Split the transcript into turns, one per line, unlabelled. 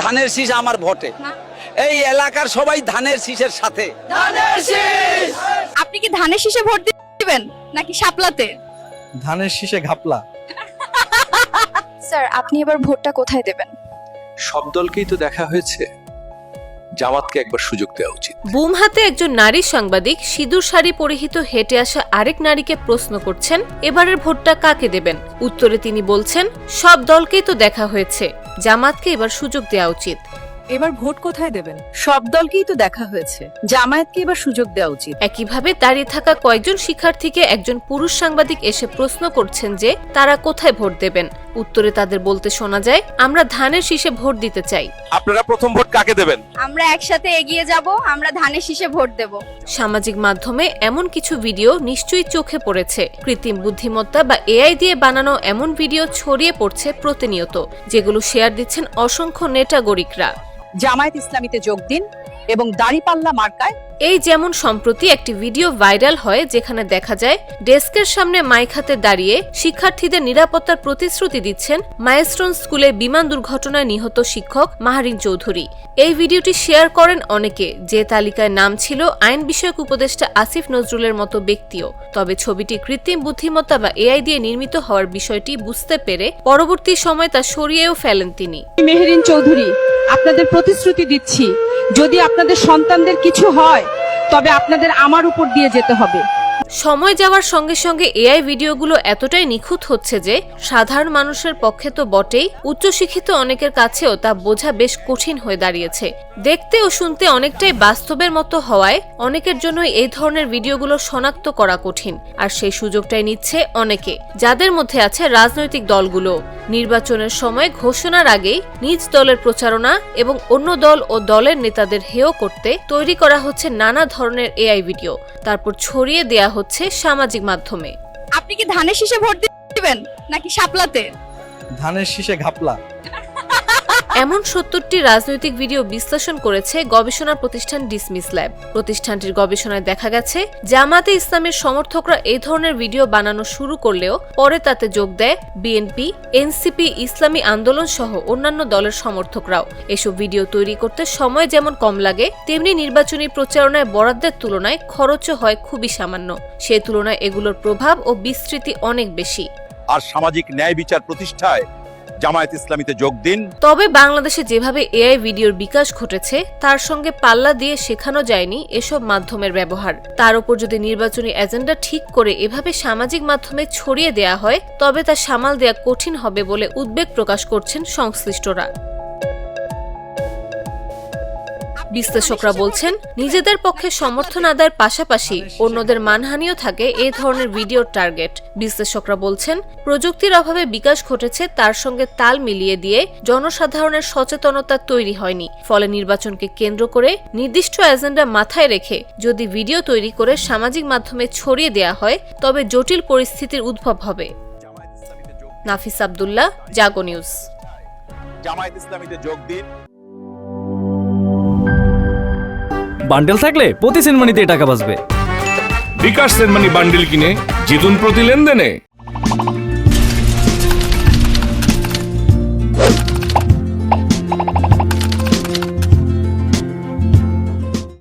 ধানের শীষ আমার ভোটে। এই এলাকার সবাই ধানের শীষের সাথে।
আপনি কি ধানের শীষে ভোট দিবেন নাকি শাপলাতে?
ধানের শীষে ঘাপলা।
স্যার, আপনি এবার ভোটটা কোথায় দেবেন?
সব দলকেই তো দেখা হয়েছে, জামাতকে একবার সুযোগ দেওয়া উচিত।
বুম হাতে একজন নারী সাংবাদিক সিঁদুর শাড়ি পরিহিত হেঁটে আসা আরেক নারীকে প্রশ্ন করছেন এবারের ভোটটা কাকে দেবেন। উত্তরে তিনি বলছেন সব দলকেই তো দেখা হয়েছে, জামাতকে এবার সুযোগ দেওয়া উচিত।
এবার ভোট কোথায় দেবেন? সব দলকেই তো দেখা হয়েছে, জামায়াতকে এবার সুযোগ দেওয়া উচিত।
একইভাবে দাঁড়িয়ে থাকা কয়েকজন শিক্ষার্থীকে একজন পুরুষ সাংবাদিক এসে প্রশ্ন করছেন যে তারা কোথায় ভোট দেবেন। উত্তরে তাদের বলতে শোনা যায় আমরা ধানের শীষে ভোট দিতে চাই।
আপনারা প্রথম ভোট কাকে দেবেন?
আমরা একসাথে এগিয়ে যাব, আমরা ধানের শীষে ভোট দেব।
সামাজিক মাধ্যমে এমন কিছু ভিডিও নিশ্চয়ই চোখে পড়েছে। কৃত্রিম বুদ্ধিমত্তা বা এআই দিয়ে বানানো এমন ভিডিও ছড়িয়ে পড়ছে প্রতিনিয়ত, যেগুলো শেয়ার দিচ্ছেন অসংখ্য নেটাগরিকরা।
জামায়াত ইসলামীতে যোগ দিন এবং দাড়িপাল্লা মার্কায়।
এই যেমন সম্প্রতি একটি ভিডিও ভাইরাল হয় যেখানে দেখা যায় ডেস্কের সামনে মাইক হাতে দাঁড়িয়ে শিক্ষার্থীদের নিরাপত্তার প্রতিশ্রুতি দিচ্ছেন মাইলস্টোন স্কুলে বিমান দুর্ঘটনায় নিহত শিক্ষক মাহারিন চৌধুরী। এই ভিডিওটি শেয়ার করেন অনেকে, যে তালিকায় নাম ছিল আইন বিষয়ক উপদেষ্টা আসিফ নজরুলের মতো ব্যক্তিও। তবে ছবিটি কৃত্রিম বুদ্ধিমত্তা বা এআই দিয়ে নির্মিত হওয়ার বিষয়টি বুঝতে পেরে পরবর্তী সময় তা সরিয়েও ফেলেন তিনি।
মেহেরিন চৌধুরী, আপনাদের প্রতিশ্রুতি দিচ্ছি, যদি আপনাদের সন্তানদের কিছু হয় তবে আপনাদের আমার উপর দিয়ে যেতে হবে।
সময় যাওয়ার সঙ্গে সঙ্গে এআই ভিডিওগুলো এতটাই নিখুঁত হচ্ছে যে সাধারণ মানুষের পক্ষে তো বটেই, উচ্চশিক্ষিত অনেকের কাছেও তা বোঝা বেশ কঠিন হয়ে দাঁড়িয়েছে। দেখতে ও শুনতে অনেকটাই বাস্তবের মতো হওয়ায় অনেকের জন্যই এই ধরনের ভিডিওগুলো শনাক্ত করা কঠিন। আর সেই সুযোগটাই নিচ্ছে অনেকে, যাদের মধ্যে আছে রাজনৈতিক দলগুলো। নির্বাচনের সময় ঘোষণার আগেই নিজ দলের প্রচারণা এবং অন্য দল ও দলের নেতাদের হেয় করতে তৈরি করা হচ্ছে নানা ধরনের এআই ভিডিও, তারপর ছড়িয়ে দেয়া হচ্ছে সামাজিক মাধ্যমে।
আপনি কি ধানের শীষে ভোট দিবেন নাকি শাপলাতে?
ধানের শীষে ঘাপলা।
এমন ৭০টি রাজনৈতিক ভিডিও বিশ্লেষণ করেছে গবেষণা প্রতিষ্ঠান ডিসমিস ল্যাব। প্রতিষ্ঠানটির গবেষণায় দেখা গেছে জামাতে ইসলামের সমর্থকরা এই ধরনের ভিডিও বানানো শুরু করলেও পরে তাতে যোগ দেয় বিএনপি, এনসিপি, ইসলামী আন্দোলন সহ অন্যান্য দলের সমর্থকরাও। এসব ভিডিও তৈরি করতে সময় যেমন কম লাগে, তেমনি নির্বাচনী প্রচারণায় বরাদ্দের তুলনায় খরচও হয় খুবই সামান্য। সেই তুলনায় এগুলোর প্রভাব ও বিস্তৃতি অনেক বেশি।
আর সামাজিক ন্যায় বিচার প্রতিষ্ঠায় জামায়াত ইসলামীতে যোগ দিন।
তবে বাংলাদেশে যেভাবে এআই ভিডিওর বিকাশ ঘটেছে তার সঙ্গে পাল্লা দিয়ে শেখানো যায়নি এসব মাধ্যমের ব্যবহার। তার উপর যদি নির্বাচনী এজেন্ডা ঠিক করে এভাবে সামাজিক মাধ্যমে ছড়িয়ে দেয়া হয় তবে তা সামাল দেয়া কঠিন হবে বলে উদ্বেগ প্রকাশ করছেন সংশ্লিষ্টরা। বিশ্লেষকরা বলছেন নিজেদের পক্ষে সমর্থন আদায়ের পাশাপাশি অন্যদের মানহানিও থাকে এই ধরনের ভিডিওর টার্গেট। বিশ্লেষকরা বলছেন প্রযুক্তির অভাবে বিকাশ ঘটেছে, তার সঙ্গে তাল মিলিয়ে দিয়ে জনসাধারণের সচেতনতা তৈরি হয়নি। ফলে নির্বাচনকে কেন্দ্র করে নির্দিষ্ট এজেন্ডা মাথায় রেখে যদি ভিডিও তৈরি করে সামাজিক মাধ্যমে ছড়িয়ে দেয়া হয় তবে জটিল পরিস্থিতির উদ্ভব হবে। নাফিস আব্দুল্লাহ, জাগো নিউজ।
জামায়াত ইসলামীতে যোগ দিন।
বান্ডেল থাকলে প্রতি সেনমানিতে টাকা বাঁচবে।
বিকাশ সেনমানি বান্ডেল কিনে জিতুন প্রতি লেনদেনে।